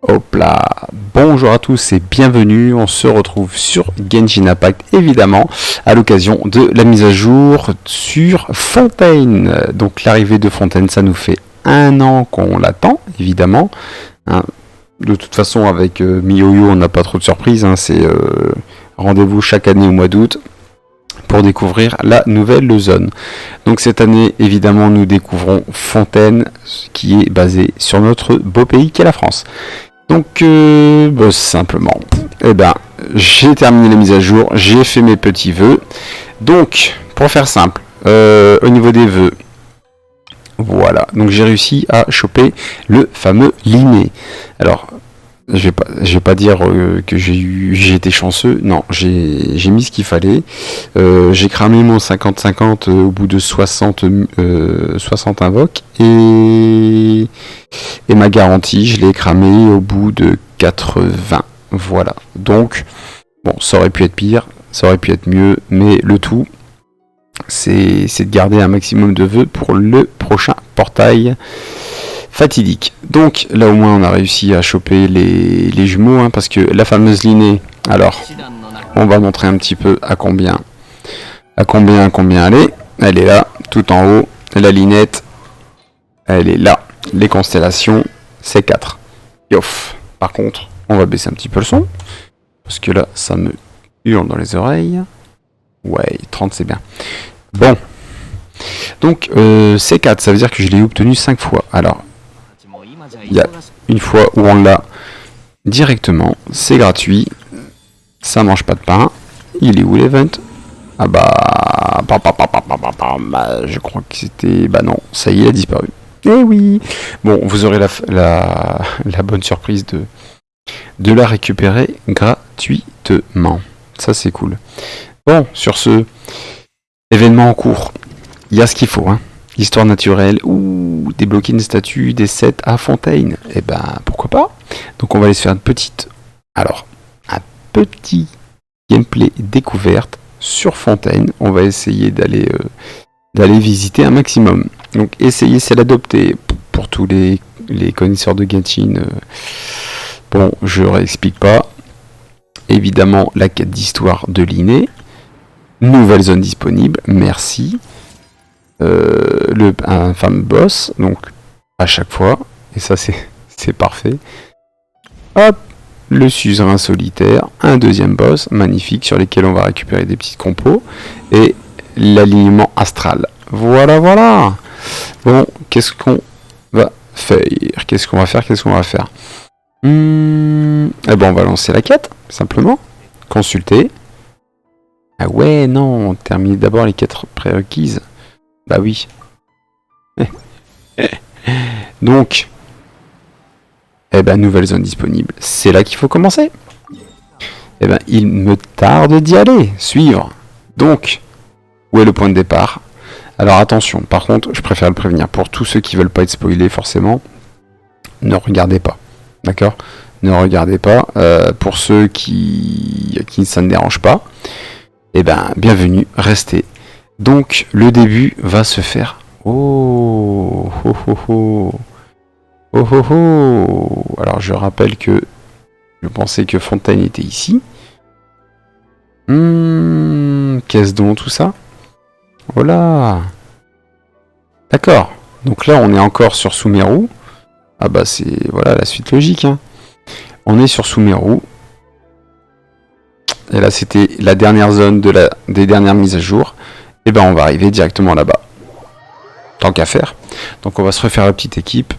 Hop là, bonjour à tous et bienvenue, on se retrouve sur Genshin Impact évidemment à l'occasion de la mise à jour sur Fontaine. Donc l'arrivée de Fontaine, ça nous fait 1 an qu'on l'attend évidemment. Hein. De toute façon avec MiYoYo on n'a pas trop de surprises, hein. C'est rendez-vous chaque année au mois d'août pour découvrir la nouvelle zone. Donc cette année évidemment nous découvrons Fontaine qui est basée sur notre beau pays qu'est la France. Donc, simplement, j'ai terminé la mise à jour, j'ai fait mes petits vœux. Donc, pour faire simple, au niveau des vœux, voilà. Donc, j'ai réussi à choper le fameux Linné. Alors, je vais pas dire que j'ai été chanceux. Non, j'ai mis ce qu'il fallait. J'ai cramé mon 50-50 au bout de 60 invoques et ma garantie, je l'ai cramé au bout de 80. Voilà. Donc, bon, ça aurait pu être pire, ça aurait pu être mieux, mais le tout, c'est de garder un maximum de vœux pour le prochain portail fatidique. Donc là au moins on a réussi à choper les jumeaux, hein, parce que la fameuse Linné, alors on va montrer un petit peu à combien elle est là, tout en haut, la Linette, elle est là, les constellations, c'est 4. Yoff. Par contre, on va baisser un petit peu le son, parce que là ça me hurle dans les oreilles. Ouais, 30 c'est bien. Bon. Donc C4, ça veut dire que je l'ai obtenu 5 fois. Alors, il y a une fois où on l'a directement, c'est gratuit, ça mange pas de pain. Il est où l'event? Ah je crois que c'était... Bah non, ça y est, il a disparu. Eh oui. Bon, vous aurez la bonne surprise de la récupérer gratuitement. Ça c'est cool. Bon, sur ce événement en cours, il y a ce qu'il faut, hein. Histoire naturelle, ou débloquer une statue des 7 à Fontaine. Eh ben, pourquoi pas. Donc on va aller se faire un petit gameplay découverte sur Fontaine. On va essayer d'aller visiter un maximum. Donc essayer, c'est l'adopter pour tous les connaisseurs de Genshin. Bon, je réexplique pas. Évidemment, la quête d'histoire de Linné. Nouvelle zone disponible, merci. Un fameux boss, donc à chaque fois, et ça c'est parfait. Hop, le suzerain solitaire, un deuxième boss magnifique sur lesquels on va récupérer des petites compos et l'alignement astral. Voilà. Bon, qu'est-ce qu'on va faire? Qu'est-ce qu'on va faire? Eh ben on va lancer la quête simplement. Consulter. Ah ouais, non, on termine d'abord les 4 prérequises. Bah oui. Donc, nouvelle zone disponible. C'est là qu'il faut commencer. Il me tarde d'y aller. Suivre. Donc, où est le point de départ? Alors attention, par contre, je préfère le prévenir. Pour tous ceux qui veulent pas être spoilés, forcément, ne regardez pas. D'accord? Ne regardez pas. Pour ceux qui ça ne dérange pas, bienvenue, restez. Donc le début va se faire. Oh. Alors je rappelle que je pensais que Fontaine était ici. Qu'est-ce donc tout ça? Voilà. D'accord. Donc là on est encore sur Sumeru. Ah bah c'est voilà la suite logique, hein. On est sur Sumeru. Et là c'était la dernière zone des dernières mises à jour. Et on va arriver directement là-bas. Tant qu'à faire. Donc on va se refaire la petite équipe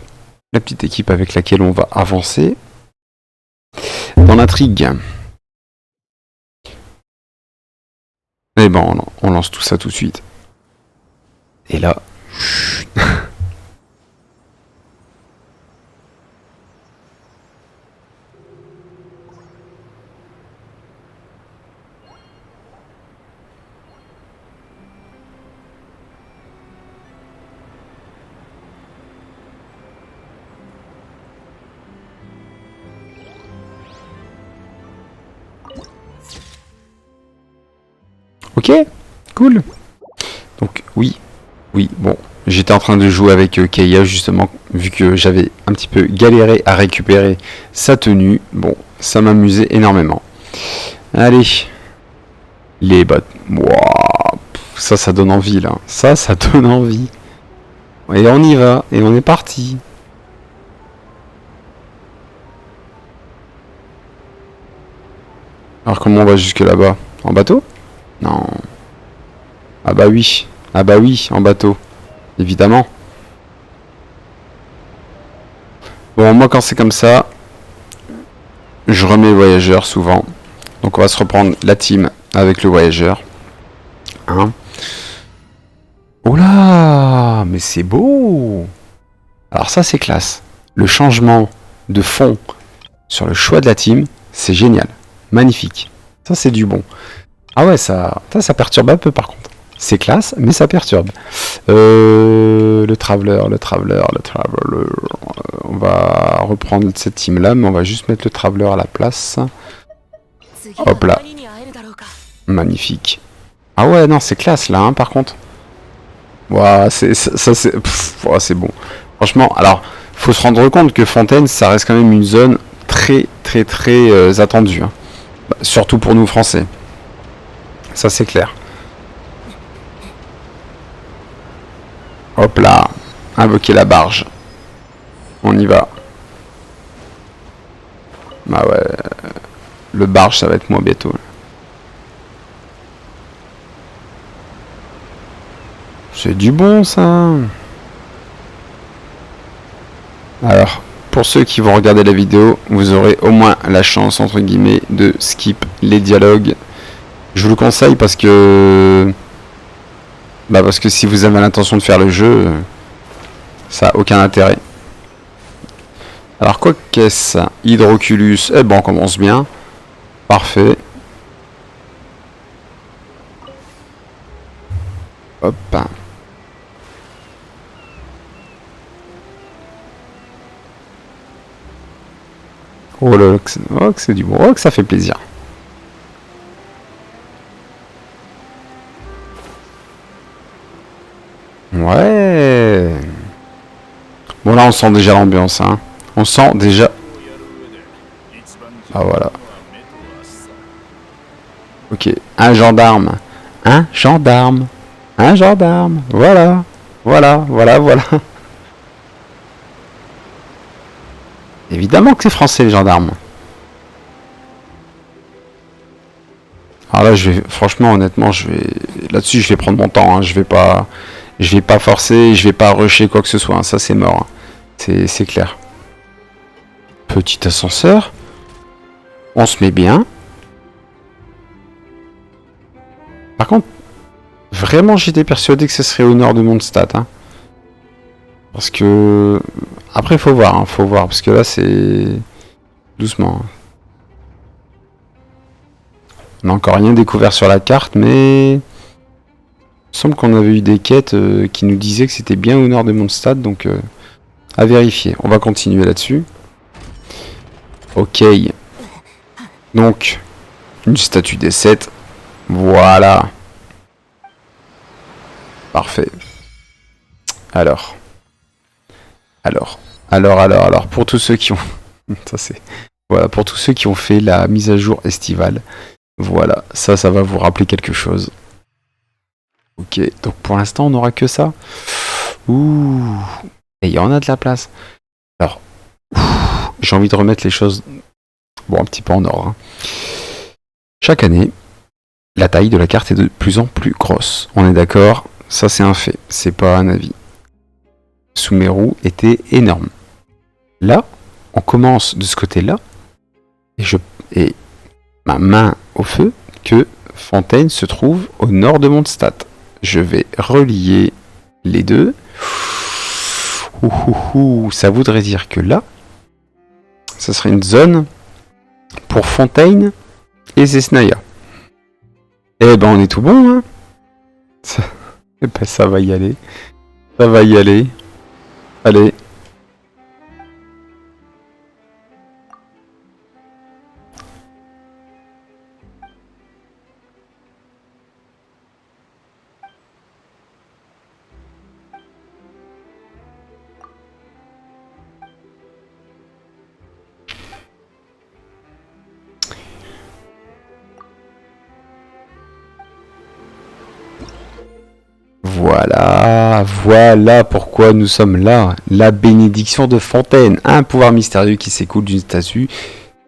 avec laquelle on va avancer dans l'intrigue. Et on lance tout ça tout de suite. Et là... Ok, cool. Donc oui, bon, J'étais en train de jouer avec Keia justement, vu que j'avais un petit peu galéré à récupérer sa tenue. Bon, ça m'amusait énormément. Allez, les bottes. Wouah, ça donne envie là. Ça donne envie. Et on y va, et on est parti. Alors comment on va jusque là-bas? En bateau? Non. Ah bah oui. Ah bah oui, en bateau. Évidemment. Bon, moi quand c'est comme ça, je remets le voyageur souvent. Donc on va se reprendre la team avec le voyageur. Hein? Oh là, mais c'est beau! Alors ça c'est classe. Le changement de fond sur le choix de la team, c'est génial. Magnifique. Ça c'est du bon. Ah ouais, ça perturbe un peu par contre. C'est classe, mais ça perturbe. Le Traveler. On va reprendre cette team là, mais on va juste mettre le Traveler à la place. Hop là. Magnifique. Ah ouais, non, c'est classe là, hein, par contre. Ouah, c'est bon. Franchement, alors, faut se rendre compte que Fontaine, ça reste quand même une zone très attendue. Hein. Bah, surtout pour nous Français. Ça, c'est clair. Hop là. Invoquer la barge. On y va. Bah ouais. Le barge, ça va être moi bientôt. C'est du bon, ça. Alors, pour ceux qui vont regarder la vidéo, vous aurez au moins la chance, entre guillemets, de skip les dialogues. Je vous le conseille parce que... Bah parce que si vous avez l'intention de faire le jeu, ça a aucun intérêt. Alors quoi qu'est-ce? Hydroculus, eh ben on commence bien. Parfait. Hop. Oh là, oh, que c'est du bon, oh que ça fait plaisir. Ouais. Bon là on sent déjà l'ambiance, hein. On sent déjà... Ah voilà. Ok, un gendarme. Un gendarme. Un gendarme. Voilà. Voilà. Évidemment que c'est français les gendarmes. Alors là, franchement, honnêtement, là-dessus, je vais prendre mon temps. Hein. Je vais pas forcer, je vais pas rusher quoi que ce soit. Hein. Ça, c'est mort. Hein. C'est clair. Petit ascenseur. On se met bien. Par contre, vraiment, j'étais persuadé que ce serait au nord de Mondstadt. Hein. Parce que... Après, faut voir. Hein. Faut voir. Parce que là, c'est... Doucement. Hein. On n'a encore rien découvert sur la carte, mais... Il semble qu'on avait eu des quêtes qui nous disaient que c'était bien au nord de Mondstadt, donc à vérifier. On va continuer là-dessus. Ok. Donc, une statue des 7. Voilà. Parfait. Alors. Pour tous ceux qui ont... ça c'est... Voilà, pour tous ceux qui ont fait la mise à jour estivale. Voilà, ça va vous rappeler quelque chose. Ok, donc pour l'instant on n'aura que ça. Ouh. Et il y en a de la place. Alors, j'ai envie de remettre les choses, bon, un petit peu en ordre. Hein. Chaque année, la taille de la carte est de plus en plus grosse. On est d'accord, ça c'est un fait, c'est pas un avis. Sumeru était énorme. Là, on commence de ce côté-là, et ma main au feu que Fontaine se trouve au nord de Mondstadt. Je vais relier les deux. Ça voudrait dire que là, ça serait une zone pour Fontaine et Zesnaya. Eh ben on est tout bon, hein. Eh ben ça va y aller. Ça va y aller. Allez. Ah, voilà pourquoi nous sommes là. La bénédiction de Fontaine, un pouvoir mystérieux qui s'écoule d'une statue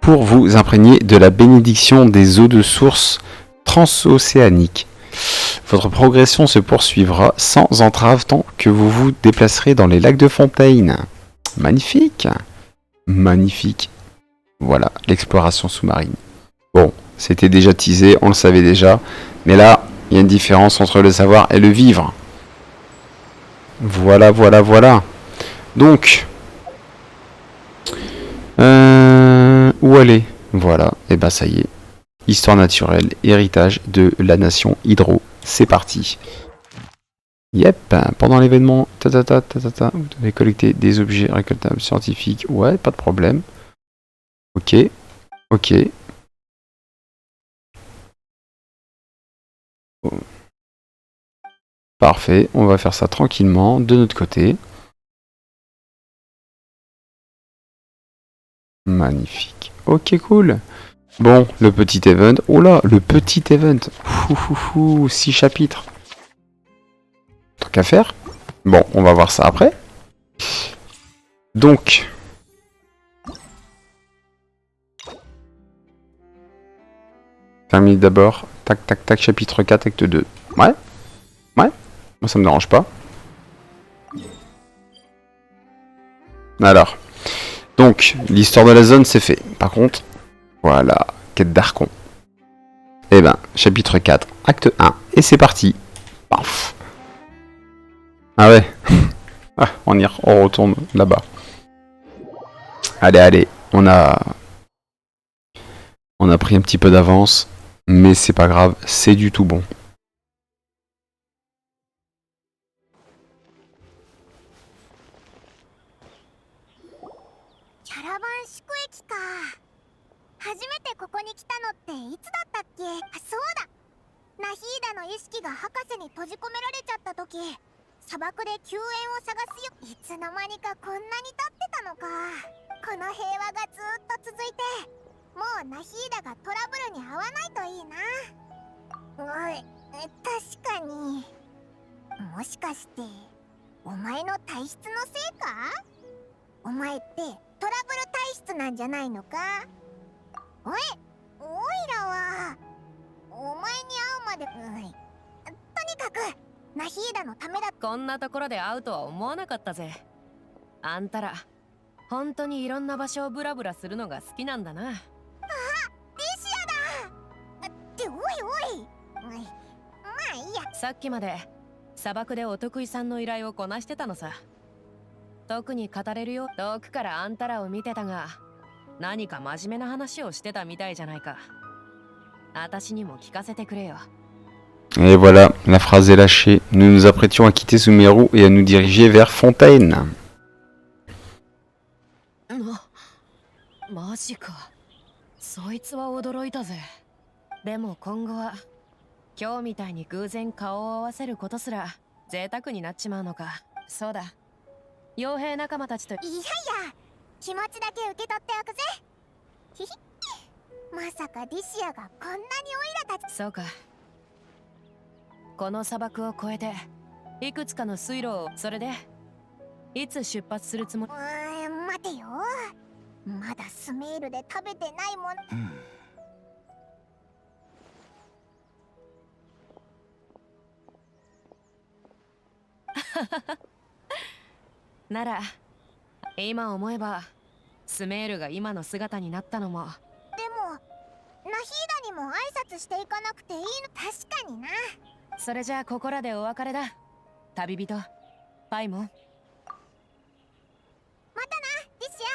pour vous imprégner de la bénédiction des eaux de source transocéaniques. Votre progression se poursuivra sans entrave tant que vous vous déplacerez dans les lacs de Fontaine. Magnifique. Magnifique. Voilà, l'exploration sous-marine. Bon, c'était déjà teasé, on le savait déjà. Mais là, il y a une différence entre le savoir et le vivre. Voilà, voilà, voilà. Donc, où aller? Voilà, et ben ça y est. Histoire naturelle, héritage de la nation Hydro. C'est parti. Yep, pendant l'événement, vous devez collecter des objets récoltables scientifiques. Ouais, pas de problème. Ok, ok. Oh. Parfait, on va faire ça tranquillement de notre côté. Magnifique. Ok, cool. Bon, le petit event. Oh là, le petit event. 6 chapitres. Tant qu'à faire. Bon, on va voir ça après. Donc. Termine d'abord. Tac, tac, tac, chapitre 4, acte 2. Ouais. Ouais. Moi, ça me dérange pas. Alors. Donc, l'histoire de la zone, c'est fait. Par contre, voilà. Quête d'Archon. Eh ben, chapitre 4, acte 1. Et c'est parti. Paf. Ah ouais. Ah, on retourne là-bas. Allez, allez. On a pris un petit peu d'avance. Mais c'est pas grave. C'est du tout bon.こんなところで会うとは思わなかったぜ。あんたら本当にいろんな場所をブラブラするのが好きなんだな。あ、リシアだ。っておいおい。まあいいや。さっきまで砂漠でお得意さんの依頼をこなしてたのさ。特に語れるよ。遠くからあんたらを見てたが、何か真面目な話をしてたみたいじゃないか。私にも聞かせてくれよ。Et voilà, la phrase est lâchée. Nous nous apprêtions à quitter Sumeru et à nous diriger vers Fontaine. マジか。そいつは驚いたぜ。でも今後は今日みたいに偶然顔を合わせることすら贅沢になっちまうのか。そうだ。傭兵仲間たちと。いやいや、気持ちだけ受け取っておくぜ。ひひ。まさかリシアがこんなにオイラたち。そうか。この砂漠を越えていくつかの水路を。それでいつ出発するつもり？待てよ。まだスメールで食べてないもん。なら今思えばスメールが今の姿になったのも。でもナヒーダにも挨拶していかなくていいの。確かにな。それじゃあここらでお別れだ。旅人パイモン。またなリシア。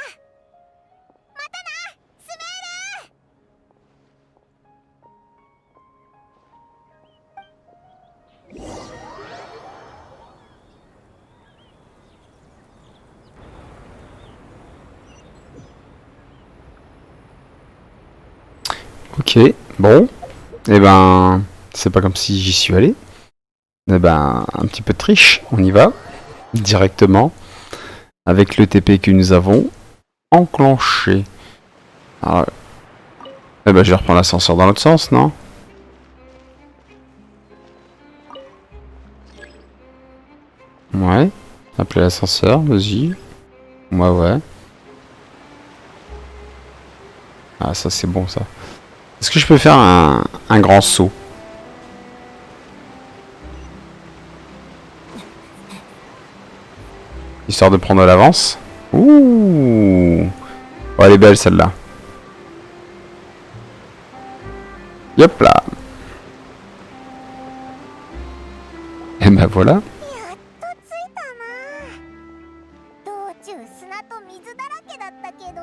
またなスメール。Ok, bon. Eh ben, c'est pas comme si j'y suis allé. Eh ben, un petit peu de triche. On y va directement avec le TP que nous avons enclenché. Alors, eh ben, je vais reprendre l'ascenseur dans l'autre sens, non? Ouais. Appeler l'ascenseur, vas-y. Ouais. Ah, ça c'est bon ça. Est-ce que je peux faire un grand saut? Histoire de prendre l'avance. Ouh. Oh, elle est belle celle-là. Hop là. Et ben voilà. やっと着いたな。道中砂と水だらけだったけど、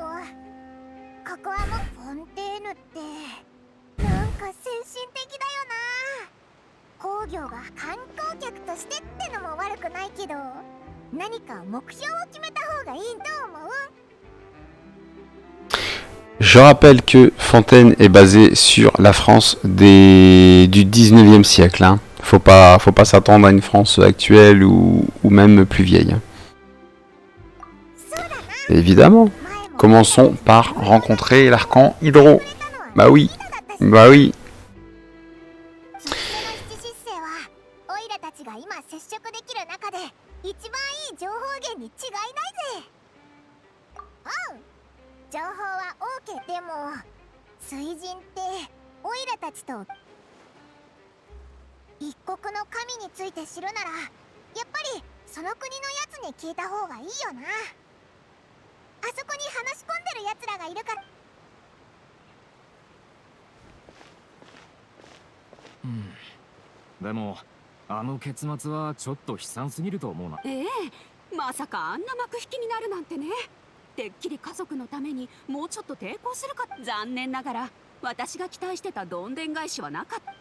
ここはもうフォンテーヌってなんか先進的だよな。工業が観光客としてってのも悪くないけど、何か目標を決めた方がいいと思う。 Je rappelle que Fontaine est basée sur la France du 19e siècle. Hein. Faut pas s'attendre à une France actuelle ou même plus vieille. Et évidemment, commençons par rencontrer l'arcan Hydro. Bah oui. 七失星はオイラたちが今接触できる中で一番いい情報源に違いないぜ。うん、情報は OK でも水神ってオイラたちと一国の神について知るならやっぱりその国のやつに聞いた方がいいよな。あそこに話し込んでるやつらがいるから。でもあの結末はちょっと悲惨すぎると思うな。まさかあんな幕引きになるなんてね。てっきり家族のためにもうちょっと抵抗するか。残念ながら私が期待してたどんでん返しはなかった。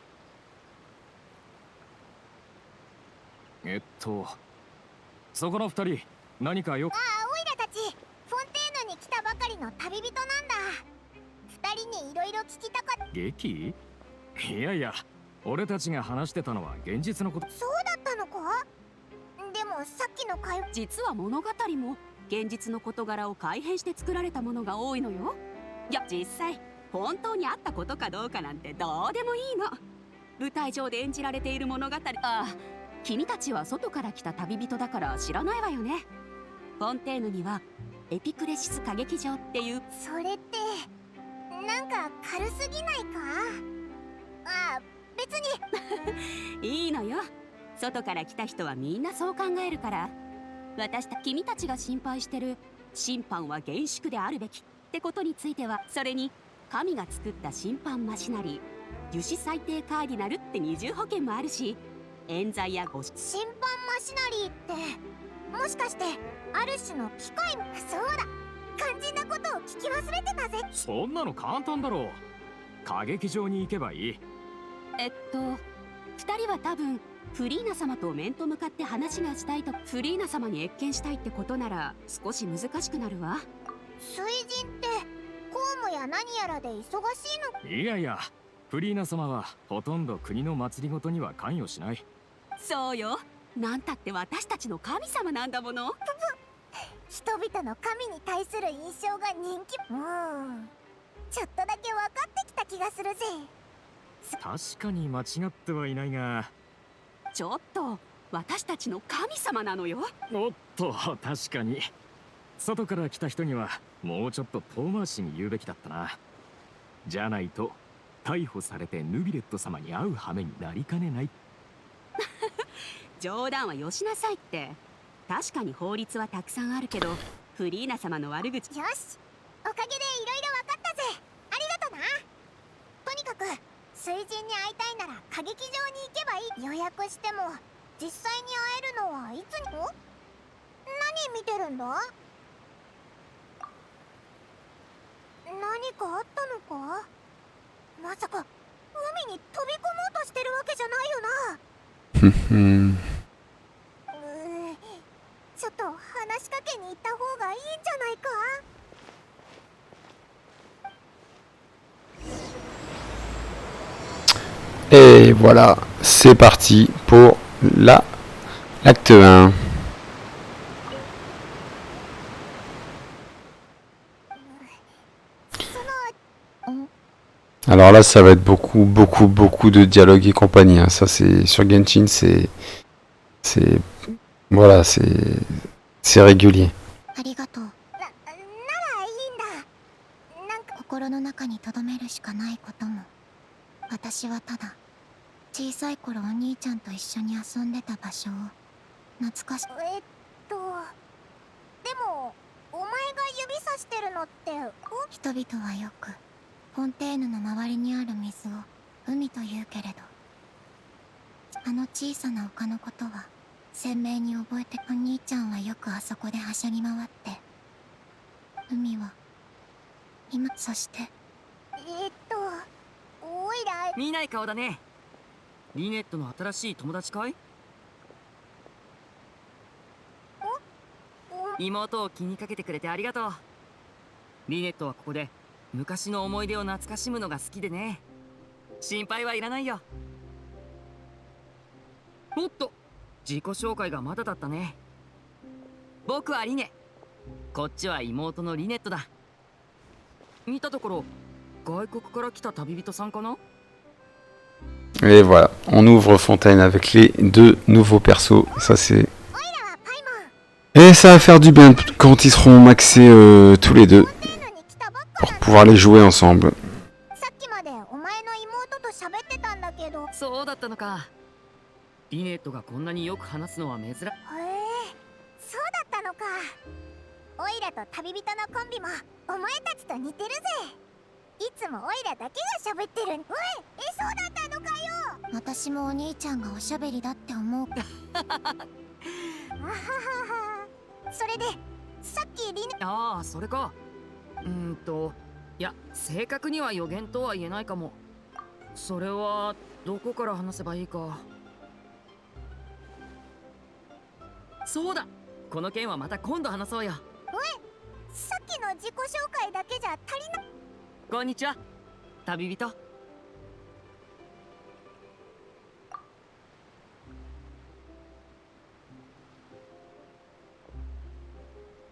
そこの二人何かよ。ああ、オイラたちフォンテーヌに来たばかりの旅人なんだ。二人にいろいろ聞きたかった。劇？いやいや、俺たちが話してたのは現実のこと。そうだったのか。でもさっきの会話、実は物語も現実の事柄を改変して作られたものが多いのよ。いや実際本当にあったことかどうかなんてどうでもいいの。舞台上で演じられている物語。ああ、君たちは外から来た旅人だから知らないわよね。フォンテーヌにはエピクレシス歌劇場っていう。それってなんか軽すぎないか。ああ、別にいいのよ。外から来た人はみんなそう考えるから。君たちが心配してる審判は厳粛であるべきってことについては、それに神が作った審判マシナリー、樹脂最低カーディナルって二重保険もあるし、冤罪や誤審判マシナリーってもしかしてある種の機械。そうだ、肝心なことを聞き忘れてたぜ。そんなの簡単だろう。歌劇場に行けばいい。二人は多分フリーナ様と面と向かって話がしたいと。フリーナ様に謁見したいってことなら少し難しくなるわ。水神って公務や何やらで忙しいの。いやいや、フリーナ様はほとんど国の祭りごとには関与しない。そうよ、なんたって私たちの神様なんだもの。人々の神に対する印象が人気。ちょっとだけ分かってきた気がするぜ。確かに間違ってはいないが。ちょっと私たちの神様なのよ。おっと、確かに外から来た人にはもうちょっと遠回しに言うべきだったな。じゃないと逮捕されてヌビレット様に会う羽目になりかねない。冗談はよしなさいって。確かに法律はたくさんあるけど、フリーナ様の悪口。よし、おかげでいろいろ分かったぜ。ありがとな。とにかく水神に会いたいなら歌劇場に行けばいい。予約しても実際に会えるのはいつに。何見てるんだ。何かあったのか。まさか海に飛び込もうとしてるわけじゃないよな。ちょっと話しかけに行った方がいいんじゃないか。Et voilà, c'est parti pour l'acte 1. Alors là, ça va être beaucoup de dialogue et compagnie. Hein. Ça, c'est sur Genshin, c'est Voilà, c'est régulier. ありがとう。ならいいんだ。なんか心の中に留めるしかないことも。私はただ小さい頃お兄ちゃんと一緒に遊んでた場所を懐かしでもお前が指さしてるのって人々はよくフォンテーヌの周りにある水を海というけれど、あの小さな丘のことは鮮明に覚えて、お兄ちゃんはよくあそこではしゃぎ回って、海は今、そしておいら見ない顔だね。リネットの新しい友達かい？妹を気にかけてくれてありがとう。リネットはここで昔の思い出を懐かしむのが好きでね。心配はいらないよ。おっと、自己紹介がまだだったね。僕はリネ、こっちは妹のリネットだ。見たところ外国から来た旅人さんかな？ Et voilà, on ouvre Fontaine avec les deux nouveaux persos. Ça c'est. Et ça va faire du bien quand ils seront maxés tous les deux pour pouvoir les jouer ensemble. さっきまでお前の妹と喋ってたんだけど。そうだったのか。リネットがこんなによく話すのは珍しい。そうだったのか。オイラと旅人のコンビもお前たちと似てるぜ。いつもオイラだけが喋ってる。おい、そうだったのかよ。私もお兄ちゃんがおしゃべりだって思う。あははは。それでさっきリネ。ああ、それか。いや、正確には予言とは言えないかも。それはどこから話せばいいか。そうだ、この件はまた今度話そうよ。おい、さっきの自己紹介だけじゃ足りない。こんにちは、旅人。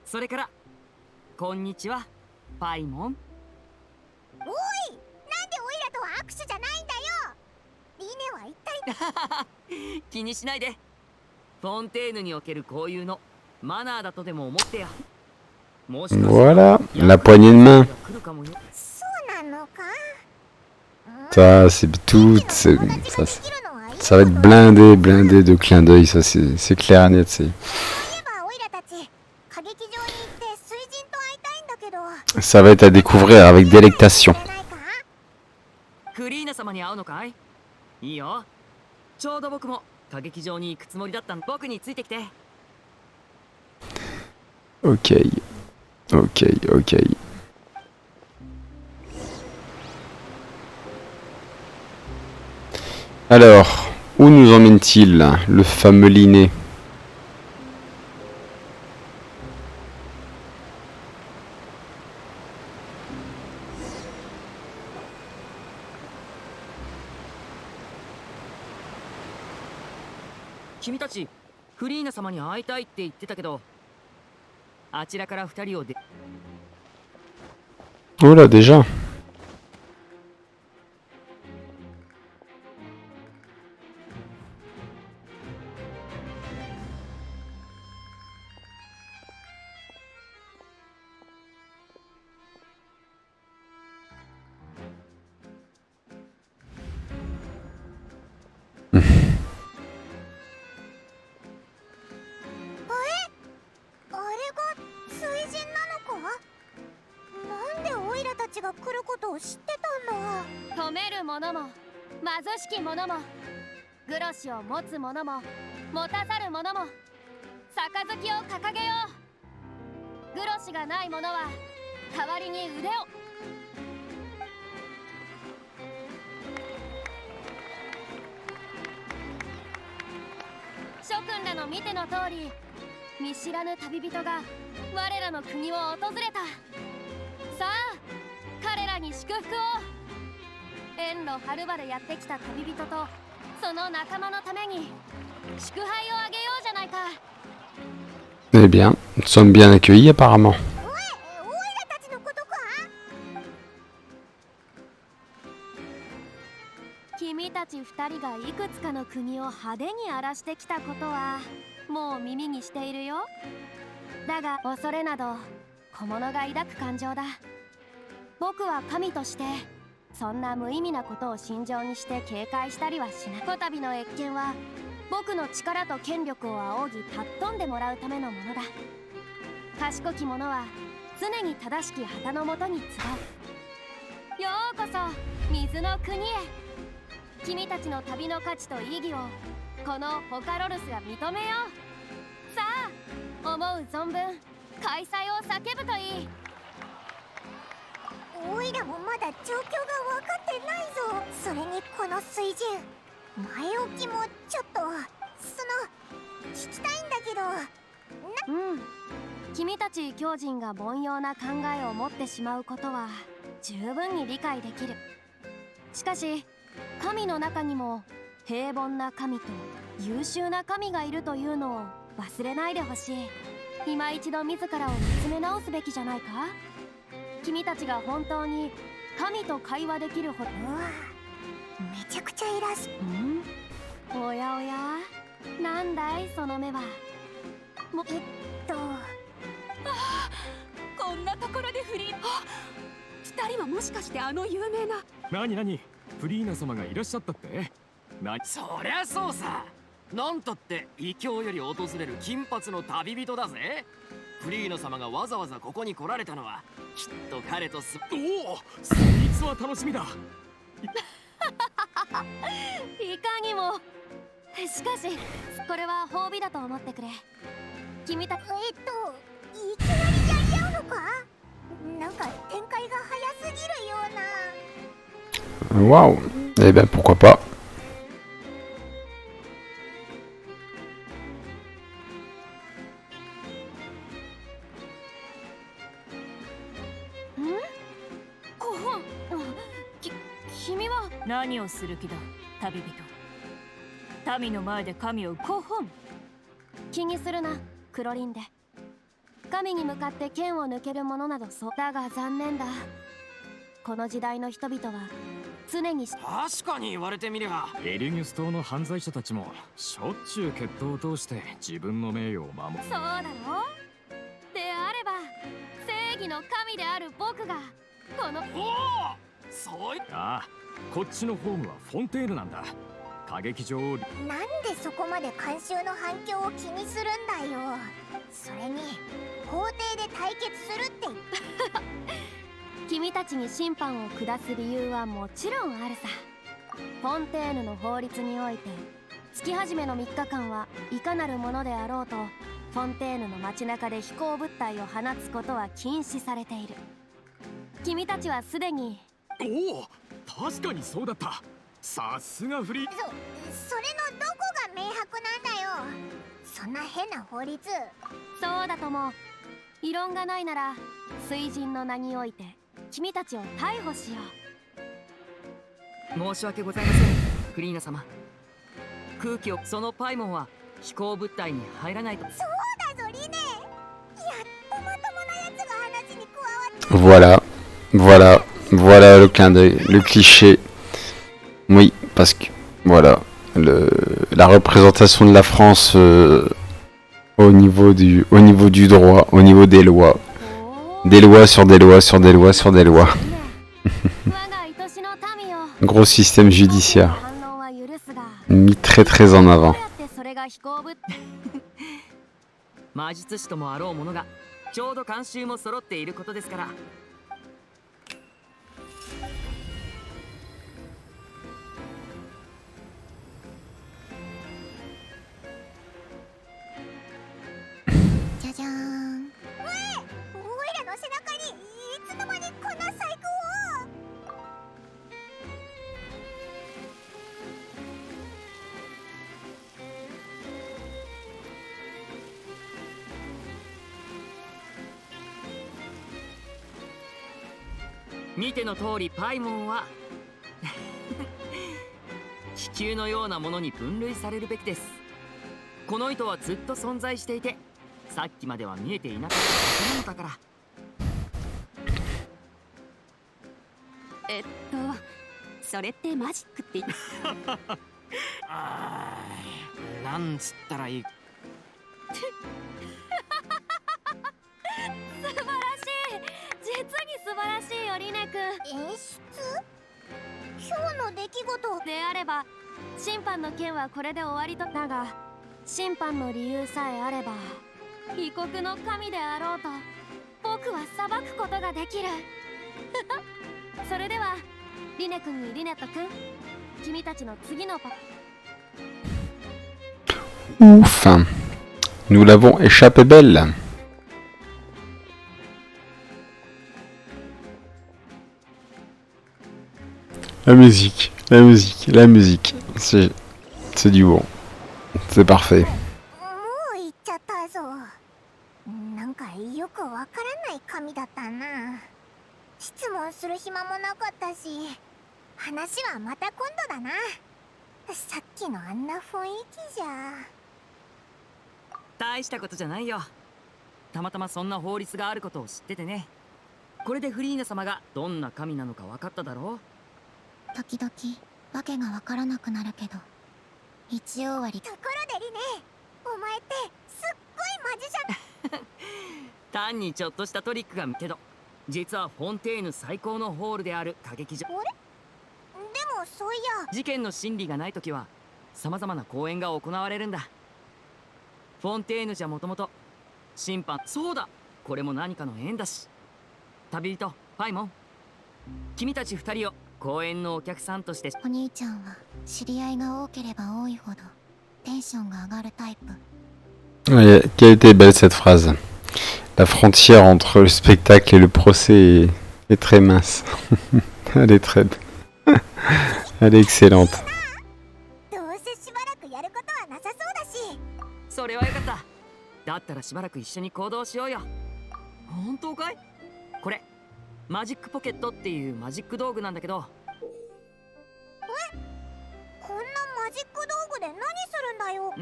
それからこんにちは、パイモン。おい、なんでオイラとは握手じゃないんだよ。リネは一体。気にしないで。フォンテーヌにおける交友のマナーだとでも思ってよ。Voilà, la poignée de main. そうなのか。Ça c'est tout. Ça va être blindé de clins d'œil. Ça c'est clair et net. Ça va être à découvrir avec délectation. クリーナ様に会うのかい？いいよ。ちょうど僕も歌劇場に行くつもりだったん。僕についてきて。Ok. Alors, où nous emmène-t-il, le fameux Linné? Kimiたち、フリーナ様に会いたいって言ってたけど、あちらから2人をで。Oh là, déjà.しき者もグロシを持つ者も持たざる者も杯を掲げよう。グロシがない者は代わりに腕を。諸君らの見ての通り、見知らぬ旅人が我らの国を訪れた。さあ彼らに祝福を。遠路はるばるやってきた旅人とその仲間のために祝杯をあげようじゃないか。Eh bien, nous sommes bien accueillis apparemment. 君たち2人がいくつかの国を派手に荒らしてきたことはもう耳にしているよ。だが恐れなど小物が抱く感情だ。僕は神としてそんな無意味なことを心情にして警戒したりはしない。こたびの謁見は僕の力と権力を仰ぎ尊んでもらうためのものだ。賢き者は常に正しき旗のもとに集う。ようこそ水の国へ。君たちの旅の価値と意義をこのホカロルスが認めよう。さあ思う存分開催を叫ぶといい。おいらもまだ状況が分かってないぞ。それにこの水準、前置きもちょっと聞きたいんだけど。君たち狂人が凡庸な考えを持ってしまうことは十分に理解できる。しかし神の中にも平凡な神と優秀な神がいるというのを忘れないでほしい。今一度自らを見つめ直すべきじゃないか。君たちが本当に神と会話できるほど。うわ、めちゃくちゃ偉そう。おやおや、なんだいその目は。こんなところでフリー。二人はもしかしてあの有名な。何フリーナ様がいらっしゃったって。そりゃそうさ。なんたって異教より訪れる金髪の旅人だぜ。フリーナ様がわざわざここに来られたのはきっと彼とおお、スイーツは楽しみだ。いかにも。しかしこれは褒美だと思ってくれ。君たちいきなりやり合うのか。なんか展開が早すぎるような。 Waouh. Eh ben pourquoi pas.5本。君は何をする気だ旅人。民の前で神を5本。気にするなクロリンで。神に向かって剣を抜けるものなどそうだが残念だ。この時代の人々は常に確かに言われてみりゃエリギュス島の犯罪者たちもしょっちゅう決闘を通して自分の名誉を守る。そうだろう。であれば正義の神である僕がこの。おお、そういああ、こっちのホームはフォンテーヌなんだ。歌劇場を。なんでそこまで観衆の反響を気にするんだよ。それに法廷で対決するって言って君たちに審判を下す理由はもちろんあるさ。フォンテーヌの法律において月始めの3日間はいかなるものであろうとフォンテーヌの街中で飛行物体を放つことは禁止されている。君たちはすでに。おお、確かにそうだった。さすがフリー。それのどこが明白なんだよ。そんな変な法律。そうだとも。異論がないなら水神の名において君たちを逮捕しよ申し訳ございませんフリーナ様。空気をそのパイモンは飛行物体に入らないと。そうだぞリネ。やっとまともなやつが話に加わった。 Voilà le clin d'œil, le cliché. Oui, parce que voilà, la représentation de la France au niveau du droit, au niveau des lois sur des lois sur des lois sur des lois. う。我が愛しの民よ。 Gros système judiciaire 反論は許すが。 mis très très en どう avant. やってそれが飛行物体。魔術師ともあろうものがちょうど慣習も揃っていることですから。じゃじゃーん。おいらの背中にいつの間にこんな細工を。見ての通りパイモンは気球のようなものに分類されるべきです。この糸はずっと存在していてさっきまでは見えていなかったのだから。それってマジックってなんつったらいい。素晴らしい。実に素晴らしいよリネ君。演出？今日の出来事であれば審判の件はこれで終わりとだが、審判の理由さえあれば異国の神であろうと僕は裁くことができる。それではリネ君にリネット君、君たちの次のパ Ouf, nous l'avons échappé belle. La musique, la musique, la musique, c'est du bon, c'est parfait. もう行っちゃったぞ。なんかよくわからない神だったな。質問する暇もなかったし、話はまた今度だな。さっきのあんな雰囲気じゃ。大したことじゃないよ。たまたまそんな法律があることを知っててね。これでフリーナ様がどんな神なのか分かっただろう。時々わけがわからなくなるけど、一応はところでリネ、お前ってすっごいマジシャン。単にちょっとしたトリックがけど、実はフォンテーヌ最高のホールである歌劇場。あれ？でもそういや。事件の審理がないときは様々な公演が行われるんだ。フォンテーヌじゃもともと審判、そうだ、これも何かの縁だし。旅人パイモン、君たち二人を公演のお客さんとして。お兄ちゃんは知り合いが多ければ多いほどテンションが上がるタイプ。Ouais, quelle était belle cette phrase. La frontière entre le spectacle et le procès est très mince. Elle est très... Elle est excellente. どうせしばらくやることはなさそうだし。それはよかった。だったらしばらく一緒に行動しようよ。本当かい？これマジックポケットっていうマジック道具なんだけど。こんなマジック道具で何するんだよ。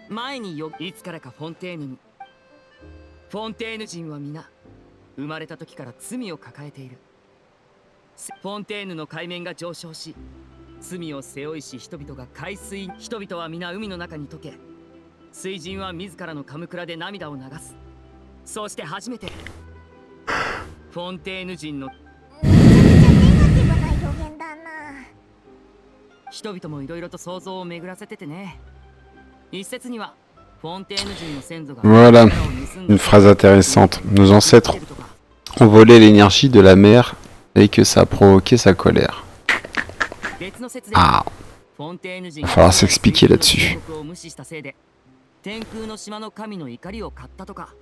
前にいつからかフォンテーヌに。フォンテーヌ人は皆生まれた時から罪を抱えている。フォンテーヌの海面が上昇し、罪を背負いし人々が海水、人々は皆海の中に溶け、水人は自らのカムクラで涙を流す。そして初めてフォンテーヌ人のめちゃめちゃネガティブな予言だな。人々もいろいろと想像を巡らせててね。一説にはフォンテーヌ人の先祖が Voilà, une phrase intéressante. Nos ancêtres ont volé l'énergie de la mer et que ça a provoqué sa colère. Ah, va falloir s'expliquer là-dessus. 天空の島の神の怒りを買ったとか。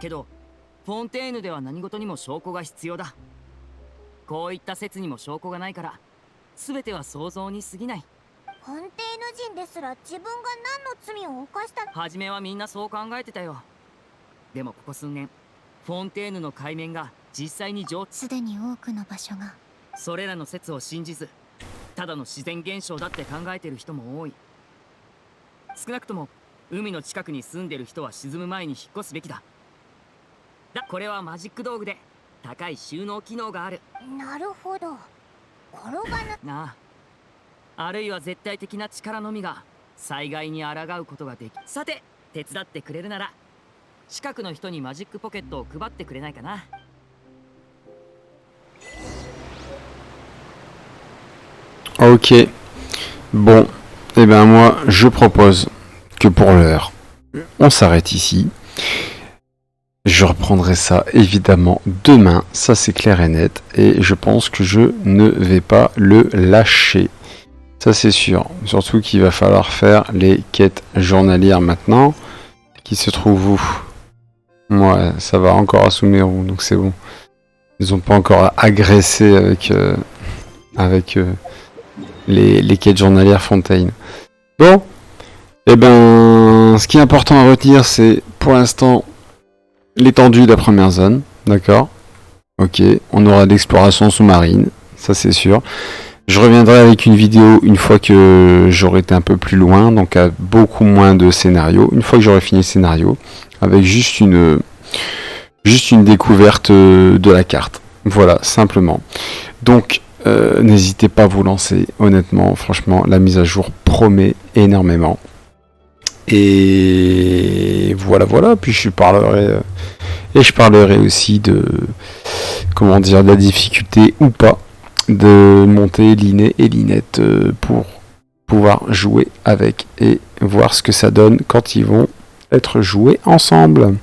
けどフォンテーヌでは何事にも証拠が必要だ。こういった説にも証拠がないから、全ては想像に過ぎない。フォンテーヌ人ですら自分が何の罪を犯した。初めはみんなそう考えてたよ。でもここ数年フォンテーヌの海面が実際にすでに多くの場所がそれらの説を信じず、ただの自然現象だって考えてる人も多い。少なくとも海の近くに住んでる人は沈む前に引っ越すべきだ。これはマジック道具で高い収納機能がある。なるほど。転ばなあ。あるいは絶対的な力のみが災害に抗うことができ。さて手伝ってくれるなら近くの人にマジックポケットを配ってくれないかな。Ok. Bon, eh ben moi je propose que pour l'heure, on s'arrête ici. Je reprendrai ça évidemment demain, ça c'est clair et net, et je pense que je ne vais pas le lâcher. Ça c'est sûr, surtout qu'il va falloir faire les quêtes journalières maintenant, qui se trouvent où? Moi, ça va encore à Sumeru, donc c'est bon. Ils n'ont pas encore agressé avec les quêtes journalières Fontaine. Bon, et ben, ce qui est important à retenir, c'est pour l'instant l'étendue de la première zone, d'accord? Ok, on aura de l'exploration sous-marine, ça c'est sûr. Je reviendrai avec une vidéo une fois que j'aurai été un peu plus loin, donc à beaucoup moins de scénarios. Une fois que j'aurai fini le scénario, avec juste une découverte de la carte. Voilà, simplement. Donc, n'hésitez pas à vous lancer. Honnêtement, franchement, la mise à jour promet énormément. Et voilà. Puis je parlerai aussi de comment dire, de la difficulté ou pas de monter l'inné et l'inette pour pouvoir jouer avec et voir ce que ça donne quand ils vont être joués ensemble.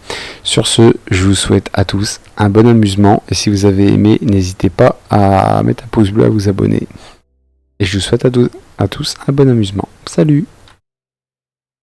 Sur ce, je vous souhaite à tous un bon amusement et si vous avez aimé, n'hésitez pas à mettre un pouce bleu, à vous abonner. Et je vous souhaite à tous un bon amusement. Salut!